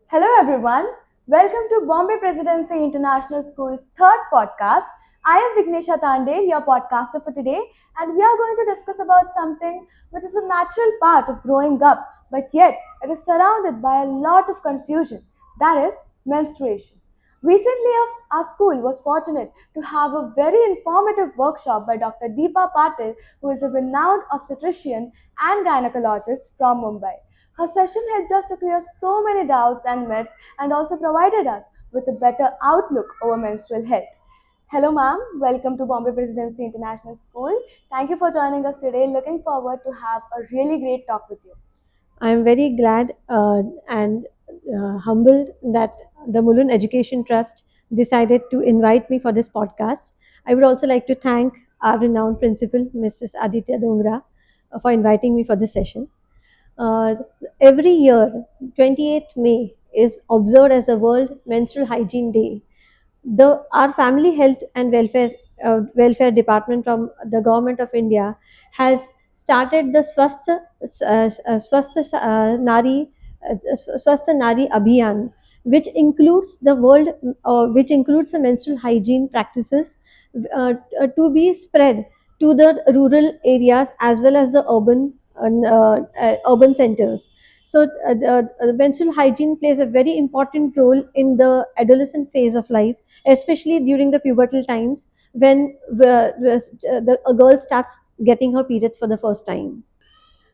Hello everyone. Welcome to Bombay Presidency International School's third podcast. I am Vighnesha Tandel, your podcaster for today, and we are going to discuss about something which is a natural part of growing up, but yet it is surrounded by a lot of confusion. That is menstruation. Recently, our school was fortunate to have a very informative workshop by Dr. Deepa Patil, who is a renowned obstetrician and gynecologist from Mumbai. Her session helped us to clear so many doubts and myths and also provided us with a better outlook over menstrual health. Hello, ma'am. Welcome to Bombay Presidency International School. Thank you for joining us today. Looking forward to have a really great talk with you. I'm very glad and humbled that the Mulun Education Trust decided to invite me for this podcast. I would also like to thank our renowned principal, Mrs. Aditya Dongra, for inviting me for this session. Uh, every year, 28th May is observed as the World Menstrual Hygiene Day. The our family health and welfare department from the government of India has started the Swasth Nari Abhiyan, which includes the menstrual hygiene practices to be spread to the rural areas as well as the urban centers. So, the menstrual hygiene plays a very important role in the adolescent phase of life, especially during the pubertal times when a girl starts getting her periods for the first time.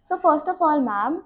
So, first of all, ma'am,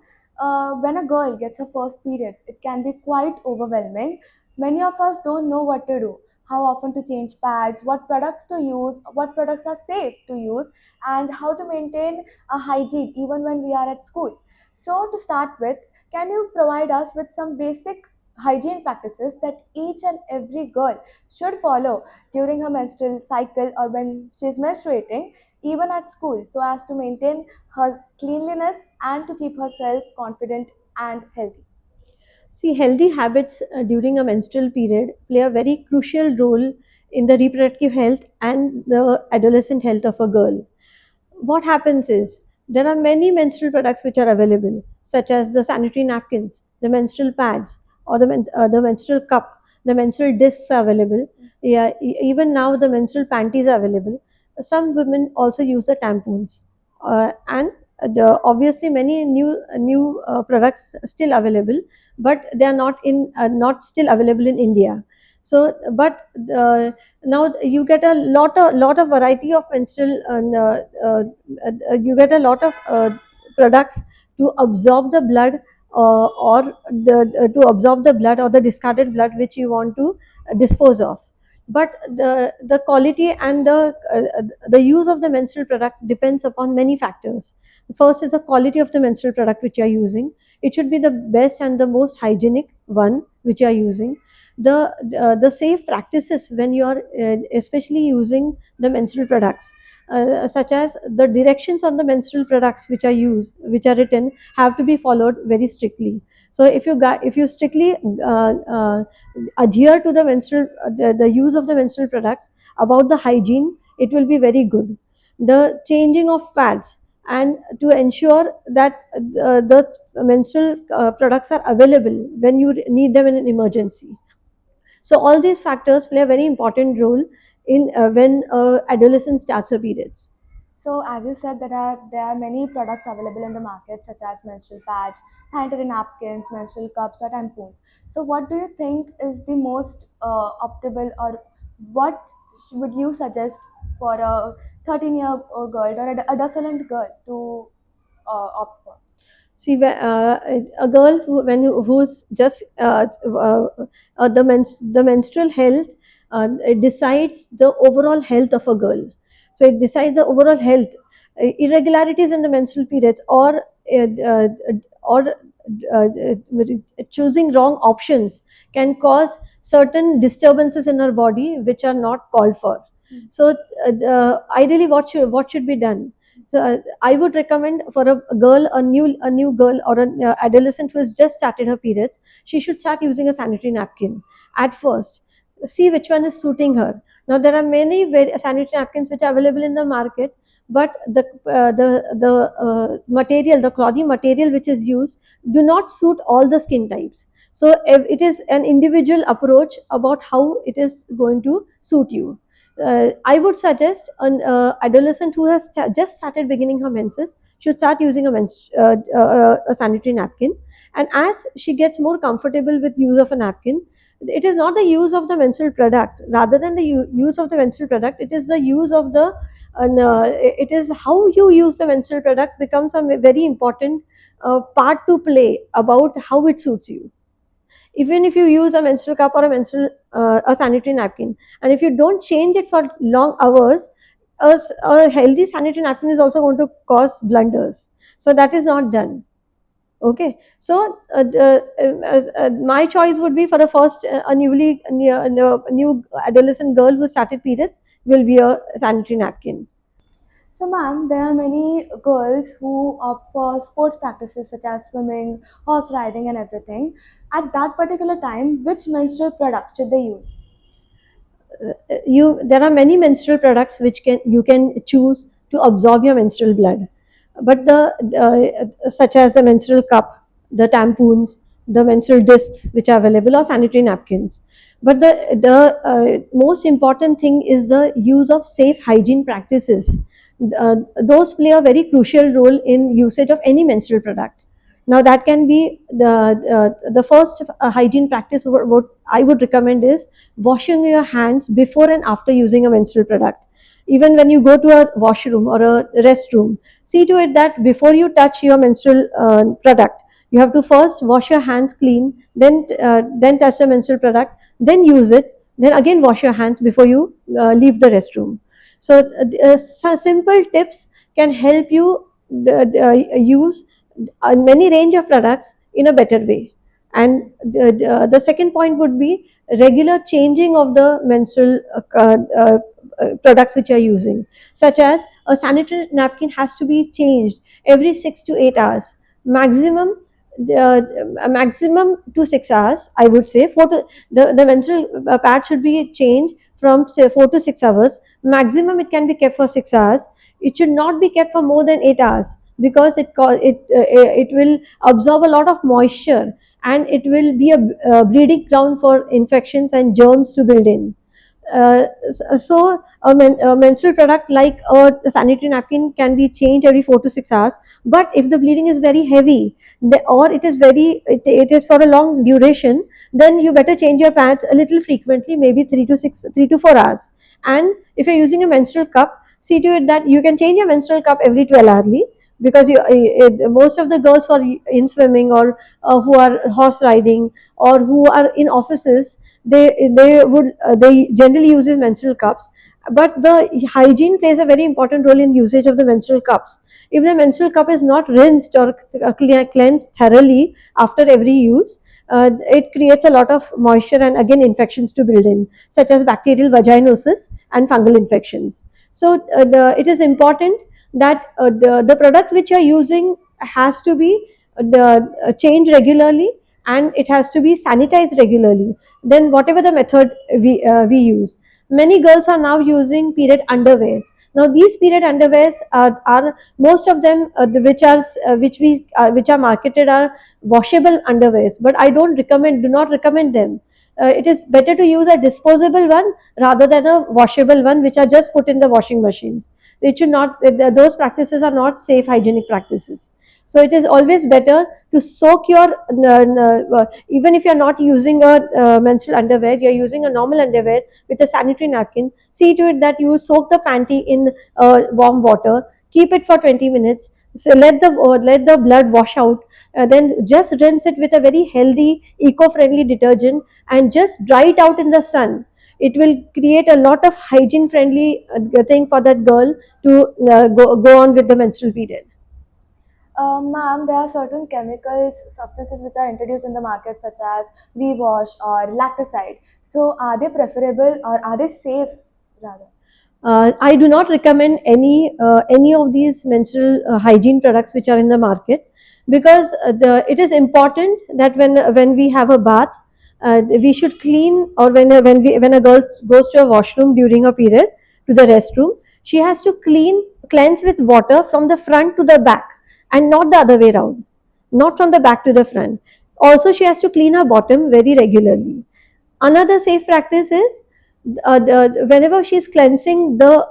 when a girl gets her first period, it can be quite overwhelming. Many of us don't know what to do, how often to change pads, what products to use, what products are safe to use, and how to maintain a hygiene even when we are at school. So, to start with, can you provide us with some basic hygiene practices that each and every girl should follow during her menstrual cycle or when she's menstruating, even at school, so as to maintain her cleanliness and to keep herself confident and healthy? See, healthy habits during a menstrual period play a very crucial role in the reproductive health and the adolescent health of a girl. What happens is there are many menstrual products which are available, such as the sanitary napkins, the menstrual pads, or the menstrual cup. The menstrual discs are available. Yeah, even now the menstrual panties are available. Some women also use the tampons, and obviously many new products still available, but they are not still available in India. So, but now you get a lot of variety of menstrual you get a lot of products to absorb the blood to absorb the blood or the discarded blood which you want to dispose of. But the quality and the use of the menstrual product depends upon many factors. First is the quality of the menstrual product which you are using. It should be the best and the most hygienic one which you are using. The safe practices when you are especially using the menstrual products, such as the directions on the menstrual products which are written, have to be followed very strictly. So if you strictly adhere to the use of the menstrual products about the hygiene, it will be very good. The changing of pads, and to ensure that the menstrual products are available when you need them in an emergency. So all these factors play a very important role in when adolescent starts her periods. So, as you said, there are many products available in the market, such as menstrual pads, sanitary napkins, menstrual cups, or tampons. So, what do you think is the most optimal, or what would you suggest for a 13-year-old girl or an adolescent girl to opt for? See, a girl who's just the menstrual health, it decides the overall health of a girl. So it decides the overall health. Irregularities in the menstrual periods, choosing wrong options, can cause certain disturbances in her body which are not called for. So ideally, what should be done? So I would recommend for a girl, a new girl or an adolescent who has just started her periods, she should start using a sanitary napkin at first. See which one is suiting her. Now there are many sanitary napkins which are available in the market, but the material, the clothing material which is used, do not suit all the skin types. So it is an individual approach about how it is going to suit you. I would suggest an adolescent who has just started beginning her menses should start using a sanitary napkin, and as she gets more comfortable with use of a napkin, it is not the use of the menstrual product rather than the use of the menstrual product, it is the use of the it is how you use the menstrual product becomes a very important part to play about how it suits you. Even if you use a menstrual cup or a sanitary napkin, and if you don't change it for long hours, a healthy sanitary napkin is also going to cause blunders, so that is not done. Okay, so my choice would be for the first a new adolescent girl who started periods will be a sanitary napkin. So, ma'am, there are many girls who opt for sports practices such as swimming, horse riding, and everything. At that particular time, which menstrual product should they use? You there are many menstrual products which can you can choose to absorb your menstrual blood, but the such as the menstrual cup, the tampons, the menstrual discs which are available, or sanitary napkins. But the most important thing is the use of safe hygiene practices. Those play a very crucial role in usage of any menstrual product. Now that can be the first hygiene practice. What I would recommend is washing your hands before and after using a menstrual product. Even when you go to a washroom or a restroom, see to it that before you touch your menstrual product, you have to first wash your hands clean, then touch the menstrual product, then use it, then again wash your hands before you leave the restroom. So simple tips can help you use many range of products in a better way. And the second point would be regular changing of the menstrual products which you are using, such as a sanitary napkin has to be changed every 6 to 8 hours, maximum. Maximum to 6 hours, I would say. The menstrual pad should be changed from say 4 to 6 hours. Maximum it can be kept for 6 hours. It should not be kept for more than 8 hours, because it will absorb a lot of moisture, and it will be a breeding ground for infections and germs to build in. So a menstrual product like a sanitary napkin can be changed every 4 to 6 hours. But if the bleeding is very heavy, or it is for a long duration, then you better change your pads a little frequently, maybe 3 to 4 hours. And if you're using a menstrual cup, see to it that you can change your menstrual cup every 12 hourly, because most of the girls who are in swimming, or who are horse riding, or who are in offices, they generally use these menstrual cups. But the hygiene plays a very important role in usage of the menstrual cups. If the menstrual cup is not rinsed or cleansed thoroughly after every use, it creates a lot of moisture and again infections to build in, such as bacterial vaginosis and fungal infections. So it is important that the product which you are using has to be changed regularly, and it has to be sanitized regularly. Then whatever the method we use, many girls are now using period underwears. Now these period underwears are most of them which are marketed are washable underwears, but I don't recommend do not recommend them. It is better to use a disposable one rather than a washable one which are just put in the washing machines. It should not those practices are not safe hygienic practices. So it is always better to soak your even if you're not using a menstrual underwear, you're using a normal underwear with a sanitary napkin, see to it that you soak the panty in warm water, keep it for 20 minutes, so let the blood wash out, then just rinse it with a very healthy eco-friendly detergent and just dry it out in the sun. It will create a lot of hygiene friendly thing for that girl to go on with the menstrual period. Ma'am, there are certain chemicals, substances which are introduced in the market, such as V-wash or lacticide. So, are they preferable or are they safe rather? I do not recommend any of these menstrual hygiene products which are in the market, because it is important that when we have a bath, we should clean, or when a girl goes to a washroom during a period, to the restroom, she has to cleanse with water from the front to the back, and not the other way around, not from the back to the front. Also, she has to clean her bottom very regularly. Another safe practice is whenever she's cleansing the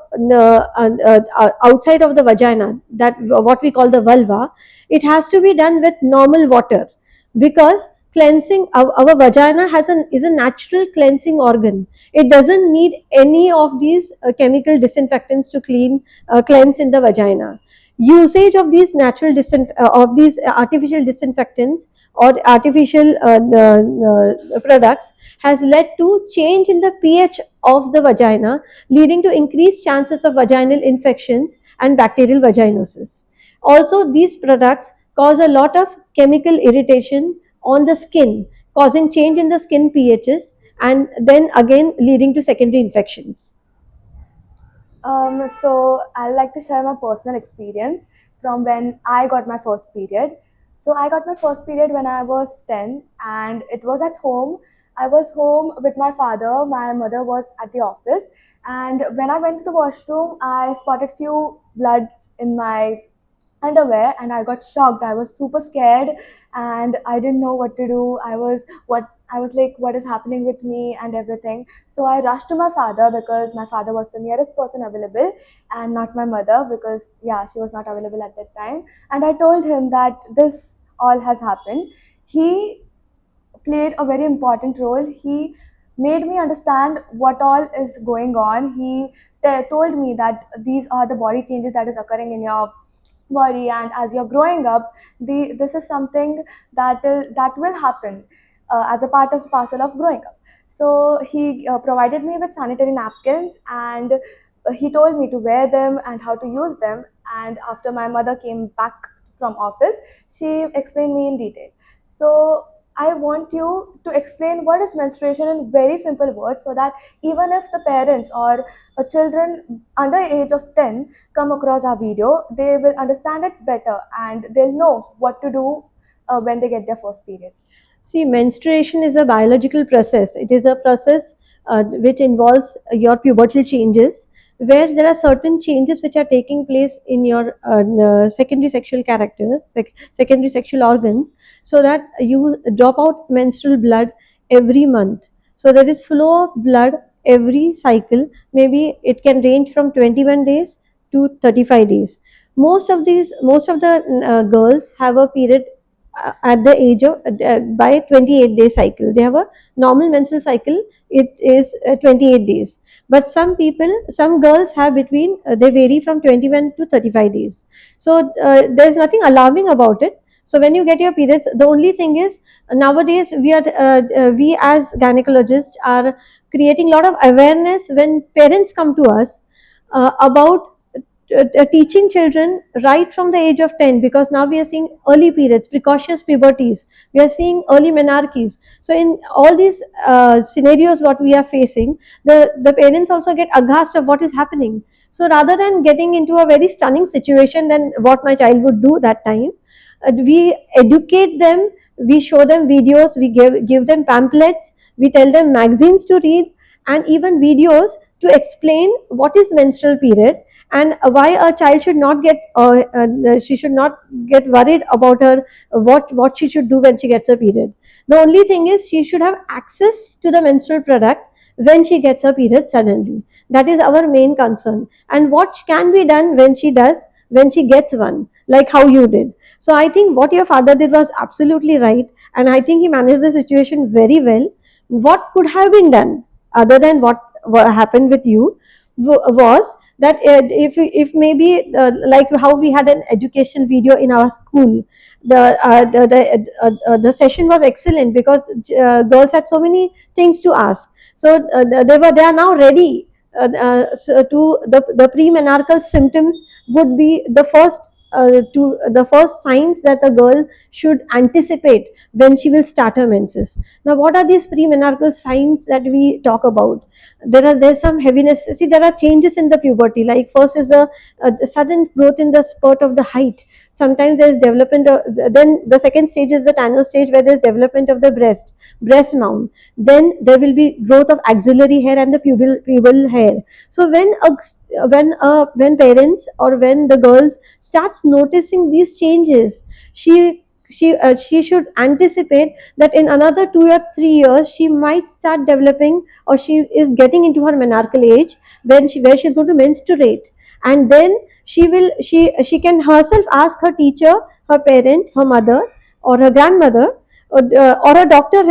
outside of the vagina, that what we call the vulva, it has to be done with normal water, because cleansing our vagina is a natural cleansing organ. It doesn't need any of these chemical disinfectants to cleanse in the vagina. Usage of these of these artificial disinfectants or artificial products has led to change in the pH of the vagina, leading to increased chances of vaginal infections and bacterial vaginosis. Also, these products cause a lot of chemical irritation on the skin, causing change in the skin pHs and then again leading to secondary infections. So I'd like to share my personal experience from when I got my first period. So I got my first period when I was 10, and it was at home. I was home with my father. My mother was at the office, and when I went to the washroom, I spotted few blood in my underwear, and I got shocked. I was super scared, and I didn't know what to do. I was like, what is happening with me and everything. So I rushed to my father because my father was the nearest person available, and not my mother, because yeah, she was not available at that time. And I told him that this all has happened. He played a very important role. He made me understand what all is going on. He told me that these are the body changes that is occurring in your body, and as you're growing up, this is something that will happen as a part of parcel of growing up. So he provided me with sanitary napkins, and he told me to wear them and how to use them. And after my mother came back from office, she explained me in detail. So I want you to explain what is menstruation in very simple words, so that even if the parents or children under age of 10 come across our video, they will understand it better and they'll know what to do when they get their first period. See, menstruation is a biological process. It is a process which involves your pubertal changes, where there are certain changes which are taking place in your secondary sexual characters, secondary sexual organs, so that you drop out menstrual blood every month. So there is flow of blood every cycle. Maybe it can range from 21 days to 35 days. Most of the girls have a period at the age of by 28-day cycle. They have a normal menstrual cycle. It is 28 days. But some girls have between they vary from 21 to 35 days. So there's nothing alarming about it. So when you get your periods, the only thing is nowadays we as gynecologists are creating a lot of awareness when parents come to us about teaching children right from the age of 10, because now we are seeing early periods, precocious puberties, we are seeing early menarches. So in all these scenarios what we are facing, the parents also get aghast of what is happening. So rather than getting into a very stunning situation than what my child would do that time, we educate them, we show them videos, we give them pamphlets, we tell them magazines to read, and even videos to explain what is menstrual period, and why a child should not get she should not get worried about her what she should do when she gets a period. The only thing is she should have access to the menstrual product when she gets a period suddenly. That is our main concern. And what can be done when she gets one, like how you did. So I think what your father did was absolutely right, and I think he managed the situation very well. What could have been done other than what happened with you was that if maybe like how we had an education video in our school, the session was excellent because girls had so many things to ask. So they are now ready to the premenarchal symptoms would be the first signs that the girl should anticipate when she will start her menses. Now, what are these premenarchal signs that we talk about? There's some heaviness. See, there are changes in the puberty. Like first is a sudden growth in the spurt of the height. Sometimes there's development of, then the second stage is the Tanner stage, where there's development of the breast mound. Then there will be growth of axillary hair and the pubal hair. So when parents or when the girls starts noticing these changes, she she should anticipate that in another 2 or 3 years she might start developing, or she is getting into her menarchal age, when she where she's going to menstruate. And then she can herself ask her teacher, her parent, her mother, or her grandmother, or a doctor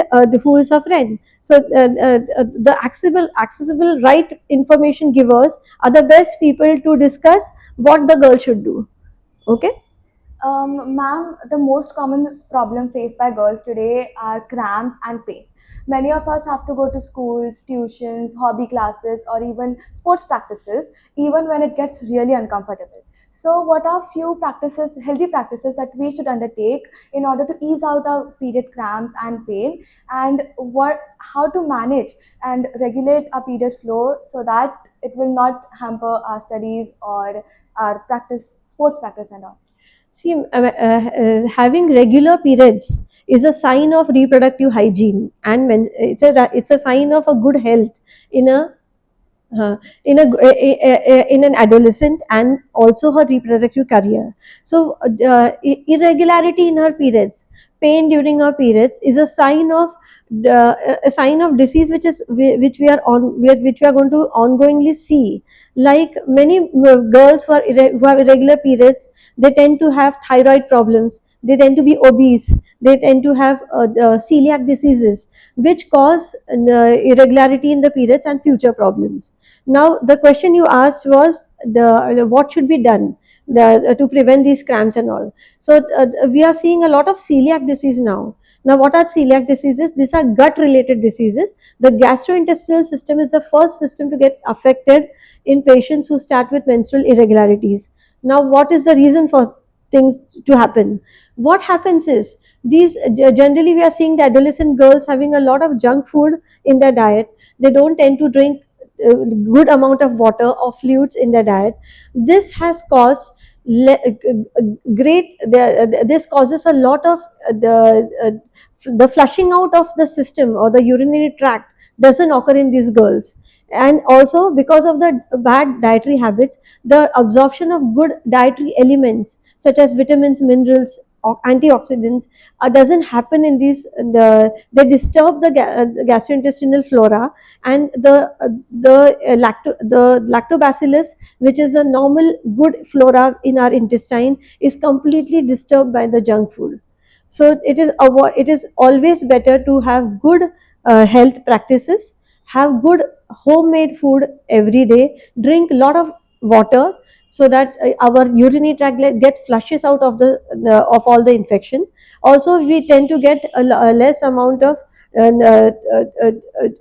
who is her friend. So the accessible right information givers are the best people to discuss what the girl should do. Okay. Ma'am, the most common problem faced by girls today are cramps and pain. Many of us have to go to schools, tuitions, hobby classes, or even sports practices, even when it gets really uncomfortable. So, what are few practices, healthy practices that we should undertake in order to ease out our period cramps and pain, and how to manage and regulate our period flow so that it will not hamper our studies or our practice, sports practice and all. See, having regular periods is a sign of reproductive hygiene, and it's a sign of a good health in a uh, in an adolescent, and also her reproductive career. So irregularity in her periods, pain during her periods, is a sign of a sign of disease, which we are which we are going to ongoingly see. Like many girls who have irregular periods, they tend to have thyroid problems, they tend to be obese, they tend to have celiac diseases, which cause irregularity in the periods and future problems. Now, the question you asked was the what should be done to prevent these cramps and all. So, we are seeing a lot of celiac disease now. Now, what are celiac diseases? These are gut-related diseases. The gastrointestinal system is the first system to get affected in patients who start with menstrual irregularities. Now, what is the reason for things to happen? What happens is, these generally we are seeing the adolescent girls having a lot of junk food in their diet. They don't tend to drink good amount of water or fluids in their diet. This has caused this causes a lot of the flushing out of the system, or the urinary tract doesn't occur in these girls. And also, because of the bad dietary habits, the absorption of good dietary elements such as vitamins, minerals, antioxidants doesn't happen in these. They disturb the gastrointestinal flora, and the lactobacillus, which is a normal good flora in our intestine, is completely disturbed by the junk food. So it is always better to have good health practices, have good homemade food every day, drink a lot of water, so that our urinary tract gets flushes out of of all the infection. Also, we tend to get a less amount of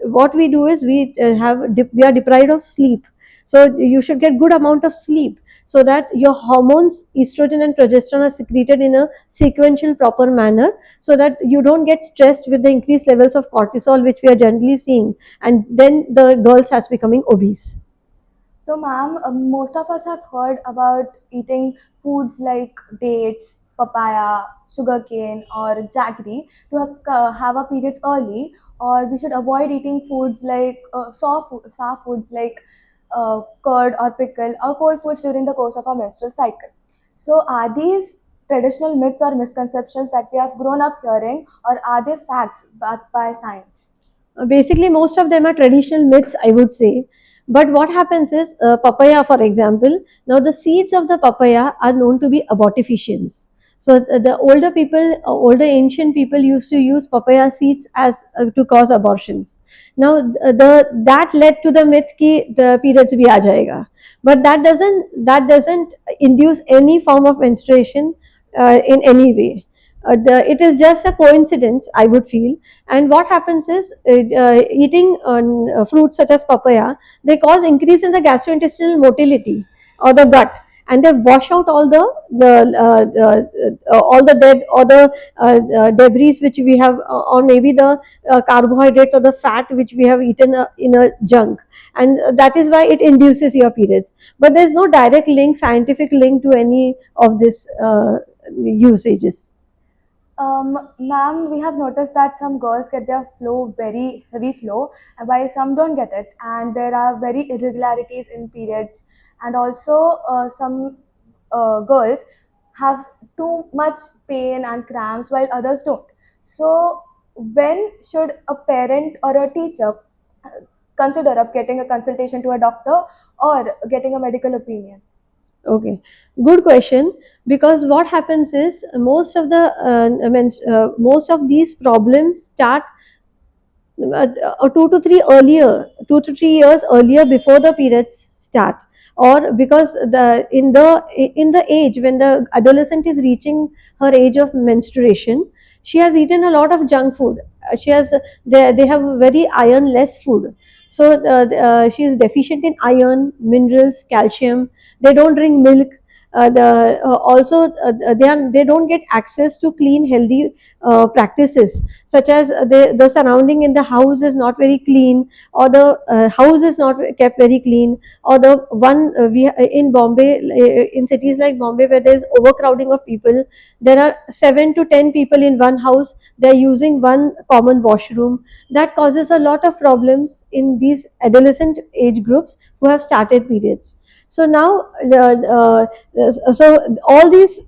what we do is we are deprived of sleep. So you should get good amount of sleep, so that your hormones estrogen and progesterone are secreted in a sequential proper manner, so that you don't get stressed with the increased levels of cortisol which we are generally seeing, and then the girl starts becoming obese. So, ma'am, most of us have heard about eating foods like dates, papaya, sugarcane, or jaggery to have our periods early, or we should avoid eating foods like soft foods like curd or pickle, or cold foods during the course of our menstrual cycle. So, are these traditional myths or misconceptions that we have grown up hearing, or are they facts backed by science? Basically, most of them are traditional myths, I would say. But what happens is, papaya, for example, now the seeds of the papaya are known to be abortifacients. So the older ancient people used to use papaya seeds as to cause abortions. Now the that led to the myth ki the periods bhi aa jayega. But that doesn't induce any form of menstruation in any way. It is just a coincidence, I would feel. And what happens is, eating fruits such as papaya, they cause increase in the gastrointestinal motility or the gut, and they wash out all the dead or the debris which we have, or maybe the carbohydrates or the fat which we have eaten in a junk, and that is why it induces your periods. But there is no direct link, scientific link, to any of this usages. Ma'am, we have noticed that some girls get their flow very heavy flow, while some don't get it, and there are very irregularities in periods, and also some girls have too much pain and cramps while others don't. So, when should a parent or a teacher consider of getting a consultation to a doctor or getting a medical opinion? Okay, good question. Because what happens is most of these problems start 2 to 3 years earlier before the periods start, or because in the age when the adolescent is reaching her age of menstruation, she has eaten a lot of junk food. She has they have very iron less food, so she is deficient in iron, minerals, calcium. They don't drink milk. Also they don't get access to clean healthy practices, such as the surrounding in the house is not very clean, or the house is not kept very clean, or the one we in Bombay, in cities like Bombay where there is overcrowding of people, there are 7 to 10 people in one house, they are using one common washroom. That causes a lot of problems in these adolescent age groups who have started periods. So now so all these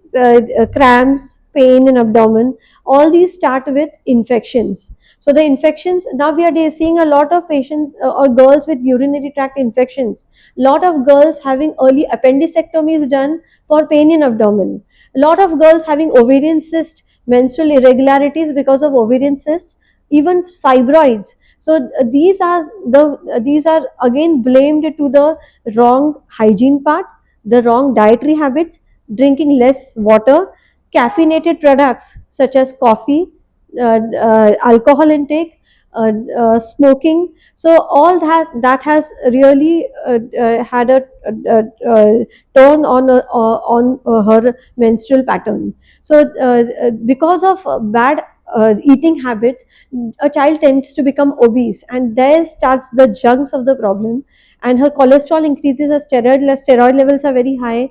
cramps, pain in abdomen, all these start with infections. So the infections, now we are seeing a lot of patients or girls with urinary tract infections. Lot of girls having early appendicectomies done for pain in abdomen. A lot of girls having ovarian cyst, menstrual irregularities because of ovarian cyst, even fibroids. So these are again blamed to the wrong hygiene part, the wrong dietary habits, drinking less water, caffeinated products such as coffee, alcohol intake, smoking. So all that has really had a, turn on her menstrual pattern. So because of bad eating habits, a child tends to become obese, and there starts the junks of the problem. And her cholesterol increases, her steroid levels are very high.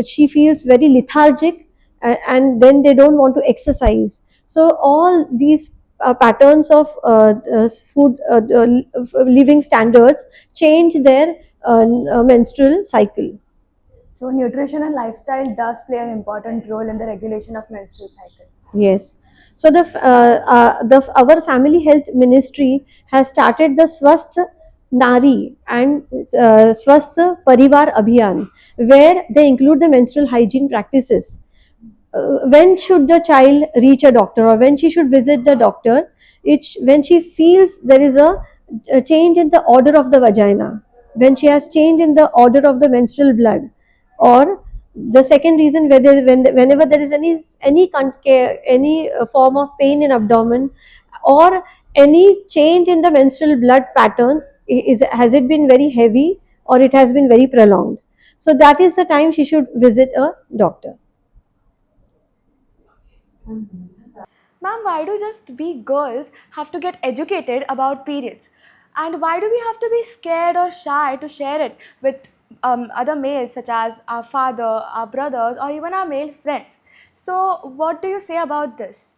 She feels very lethargic, and then they don't want to exercise. So all these patterns of food living standards change their menstrual cycle. So, nutrition and lifestyle does play an important role in the regulation of menstrual cycle. Yes. So our family health ministry has started the Swasth Nari and Swasth Parivar Abhiyan, where they include the menstrual hygiene practices. When should the child reach a doctor, or when she should visit the doctor? It's when she feels there is a change in the order of the vagina, when she has change in the order of the menstrual blood, or the second reason, whenever there is any form of pain in abdomen, or any change in the menstrual blood pattern, has it been very heavy, or it has been very prolonged. So that is the time she should visit a doctor. Ma'am, why do just we girls have to get educated about periods? And why do we have to be scared or shy to share it with other males, such as our father, our brothers, or even our male friends? So, what do you say about this?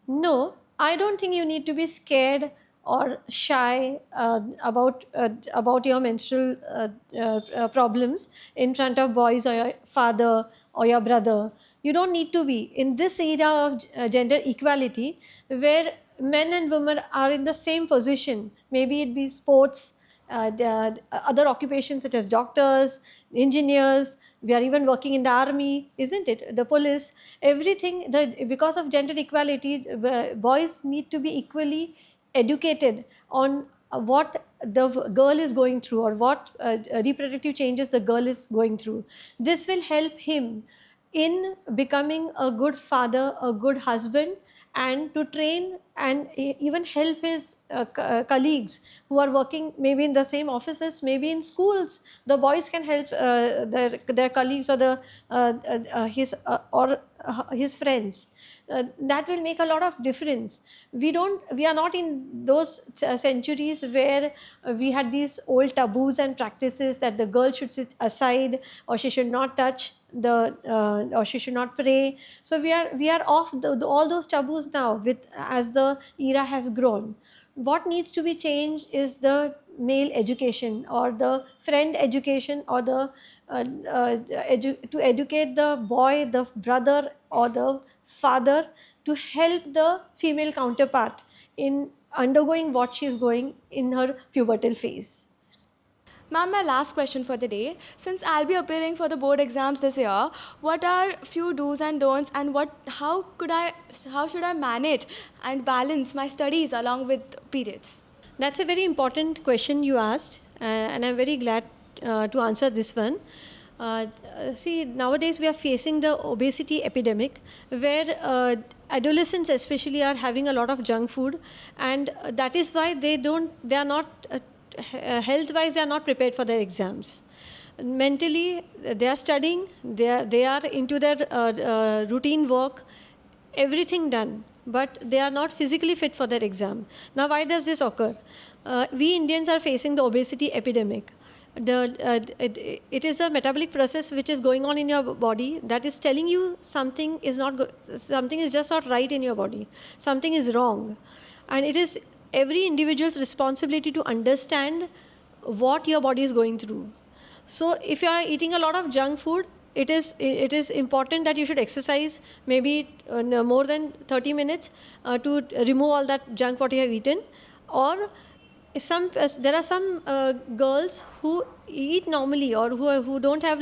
No, I don't think you need to be scared or shy about your menstrual problems in front of boys or your father or your brother. You don't need to be in this era of gender equality, where men and women are in the same position. Maybe it be sports, other occupations such as doctors, engineers. We are even working in the army, isn't it? The police, everything. Because of gender equality, boys need to be equally educated on what the girl is going through, or what reproductive changes the girl is going through. This will help him in becoming a good father, a good husband, and to train and even help his colleagues who are working maybe in the same offices, maybe in schools. The boys can help their colleagues, or his friends. That will make a lot of difference. We are not in those centuries where we had these old taboos and practices that the girl should sit aside, or she should not touch or she should not pray. So we are off all those taboos now with as the era has grown. What needs to be changed is the male education or the friend education or the to educate the boy, the brother or the father, to help the female counterpart in undergoing what she is going in her pubertal phase. Ma'am, my last question for the day. Since I'll be appearing for the board exams this year, what are few do's and don'ts, and how should I manage and balance my studies along with periods? That's a very important question you asked, and I'm very glad to answer this one. See, nowadays we are facing the obesity epidemic, where adolescents especially are having a lot of junk food, and that is why they are not health wise, they are not prepared for their exams. Mentally, they are studying, they are into their routine work, everything done, but they are not physically fit for their exam. Now, why does this occur? We Indians are facing the obesity epidemic. It is a metabolic process which is going on in your body that is telling you something is something is just not right in your body, something is wrong, and it is every individual's responsibility to understand what your body is going through. So if you are eating a lot of junk food, it is important that you should exercise maybe no more than 30 minutes to remove all that junk what you have eaten. Or there are some girls who eat normally, or who don't have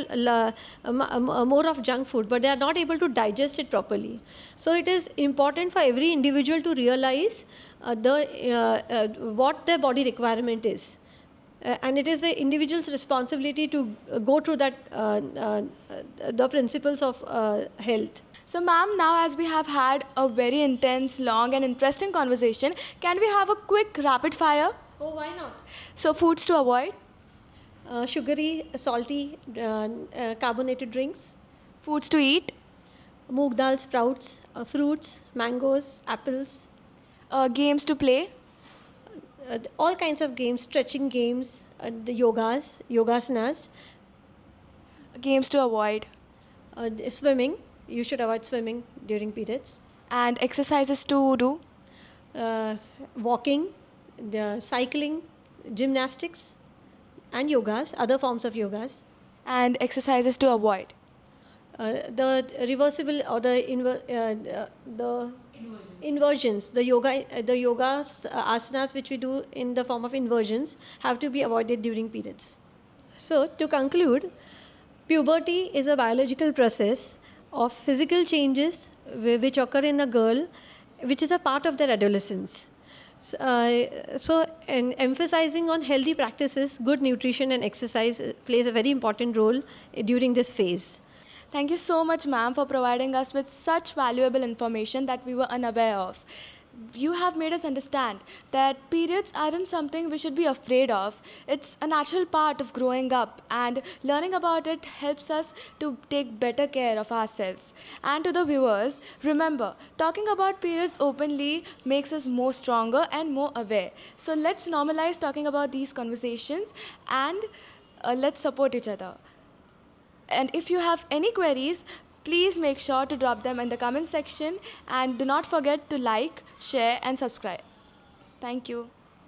more of junk food, but they are not able to digest it properly. So it is important for every individual to realize what their body requirement is. And it is the individual's responsibility to go through the principles of health. So, ma'am, now as we have had a very intense, long, and interesting conversation, can we have a quick rapid fire? Oh, why not? So, foods to avoid, Sugary, salty, carbonated drinks, foods to eat, moong dal sprouts, fruits, mangoes, apples, games to play, all kinds of games, stretching games, the yogasanas, games to avoid, swimming. You should avoid swimming during periods. and exercises to do, Walking, cycling, gymnastics, and yogas, other forms of yogas. and exercises to avoid. The reversible or the inversions, the yogas asanas which we do in the form of inversions have to be avoided during periods. So to conclude, puberty is a biological process of physical changes which occur in a girl, which is a part of their adolescence. So emphasizing on healthy practices, good nutrition and exercise plays a very important role during this phase. Thank you so much, ma'am, for providing us with such valuable information that we were unaware of. You have made us understand that periods aren't something we should be afraid of. It's a natural part of growing up, and learning about it helps us to take better care of ourselves. And to the viewers, remember, talking about periods openly makes us more stronger and more aware. So let's normalize talking about these conversations, and let's support each other. And if you have any queries, please make sure to drop them in the comment section, and do not forget to like, share and subscribe. Thank you.